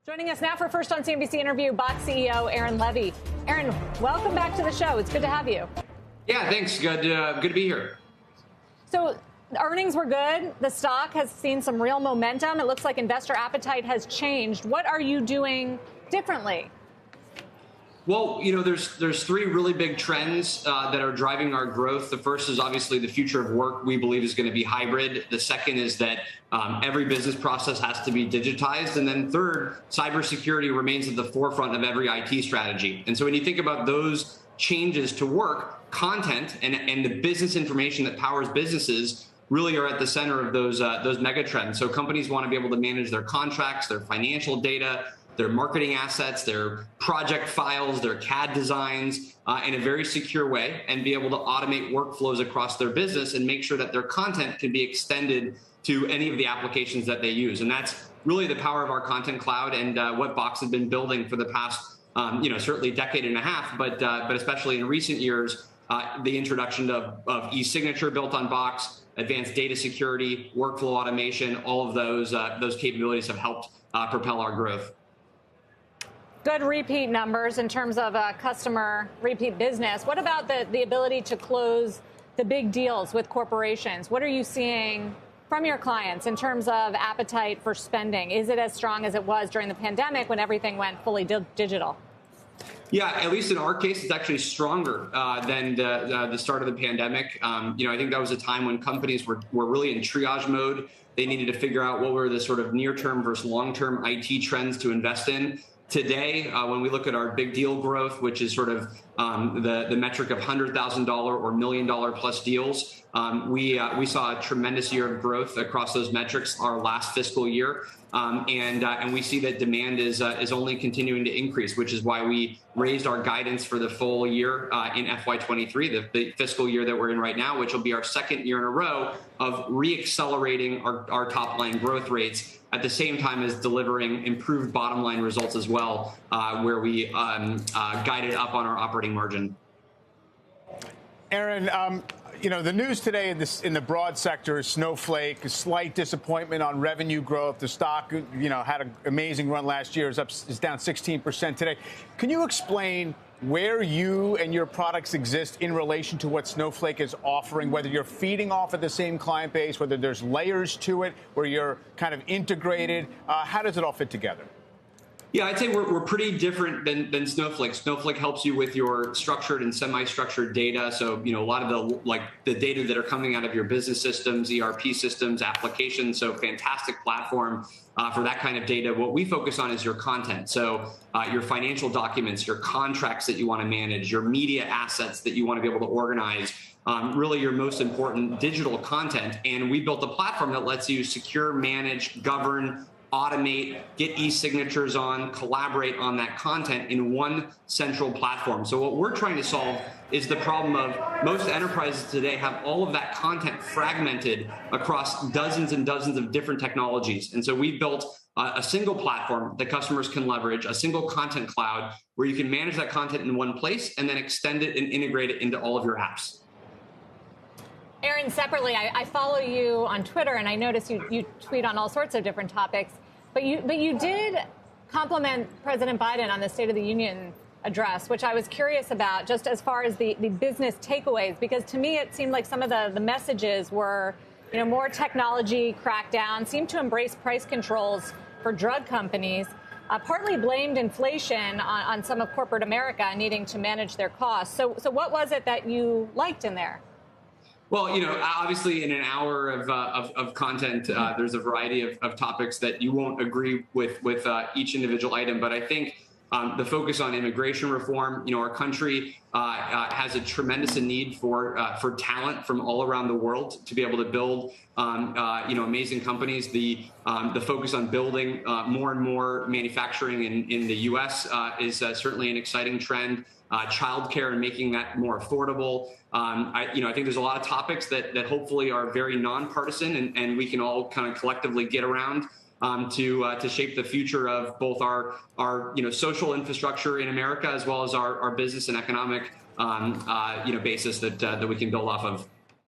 Joining us now for First on CNBC interview, Box CEO Aaron Levie. Aaron, welcome back to the show. It's good to have you. Yeah, thanks. Good to be here. So earnings were good. The stock has seen some real momentum. It looks like investor appetite has changed. What are you doing differently? Well, there's three really big trends that are driving our growth. The first is obviously the future of work we believe is going to be hybrid. The second is that every business process has to be digitized. And then third, cybersecurity remains at the forefront of every IT strategy. And so when you think about those changes to work, content and the business information that powers businesses really are at the center of those mega trends. So companies want to be able to manage their contracts, their financial data, their marketing assets, their project files, their CAD designs in a very secure way, and be able to automate workflows across their business and make sure that their content can be extended to any of the applications that they use. And that's really the power of our content cloud and what Box has been building for the past, certainly decade and a half, but especially in recent years, the introduction of e-signature built on Box, advanced data security, workflow automation, all of those capabilities have helped propel our growth. Good repeat numbers in terms of customer repeat business. What about the ability to close the big deals with corporations? What are you seeing from your clients in terms of appetite for spending? Is it as strong as it was during the pandemic when everything went fully digital? Yeah, at least in our case, it's actually stronger than the start of the pandemic. I think that was a time when companies were really in triage mode. They needed to figure out what were the sort of near-term versus long-term IT trends to invest in. Today, when we look at our big deal growth, which is sort of the metric of $100,000 or $1 million plus deals, we saw a tremendous year of growth across those metrics our last fiscal year. And we see that demand is only continuing to increase, which is why we raised our guidance for the full year in FY23, the fiscal year that we're in right now, which will be our second year in a row of re-accelerating our top line growth rates at the same time as delivering improved bottom line results as well, where we guided up on our operating margin. Aaron, the news today in the broad sector is Snowflake, a slight disappointment on revenue growth. The stock, had an amazing run last year. Is down 16% today. Can you explain where you and your products exist in relation to what Snowflake is offering, whether you're feeding off of the same client base, whether there's layers to it, where you're kind of integrated? How does it all fit together? Yeah, I'd say we're pretty different than Snowflake. Snowflake helps you with your structured and semi-structured data. So, a lot of the data that are coming out of your business systems, ERP systems, applications. So fantastic platform for that kind of data. What we focus on is your content. So your financial documents, your contracts that you want to manage, your media assets that you want to be able to organize, really your most important digital content. And we built a platform that lets you secure, manage, govern, automate, get e-signatures on, collaborate on that content in one central platform. So what we're trying to solve is the problem of most enterprises today have all of that content fragmented across dozens and dozens of different technologies. And so we built a single platform that customers can leverage, a single content cloud where you can manage that content in one place and then extend it and integrate it into all of your apps. Aaron, separately, I follow you on Twitter, and I notice you tweet on all sorts of different topics. But you did compliment President Biden on the State of the Union address, which I was curious about, just as far as the business takeaways, because to me it seemed like some of the messages were, more technology crackdown, seemed to embrace price controls for drug companies, partly blamed inflation on some of corporate America needing to manage their costs. So what was it that you liked in there? Well, obviously in an hour of content, there's a variety of topics that you won't agree with each individual item. But I think the focus on immigration reform, our country has a tremendous need for talent from all around the world to be able to build, amazing companies. The focus on building more and more manufacturing in the U.S. is certainly an exciting trend. Childcare and making that more affordable. I think there's a lot of topics that hopefully are very nonpartisan and we can all kind of collectively get around to shape the future of both our social infrastructure in America as well as our business and economic basis that we can build off of.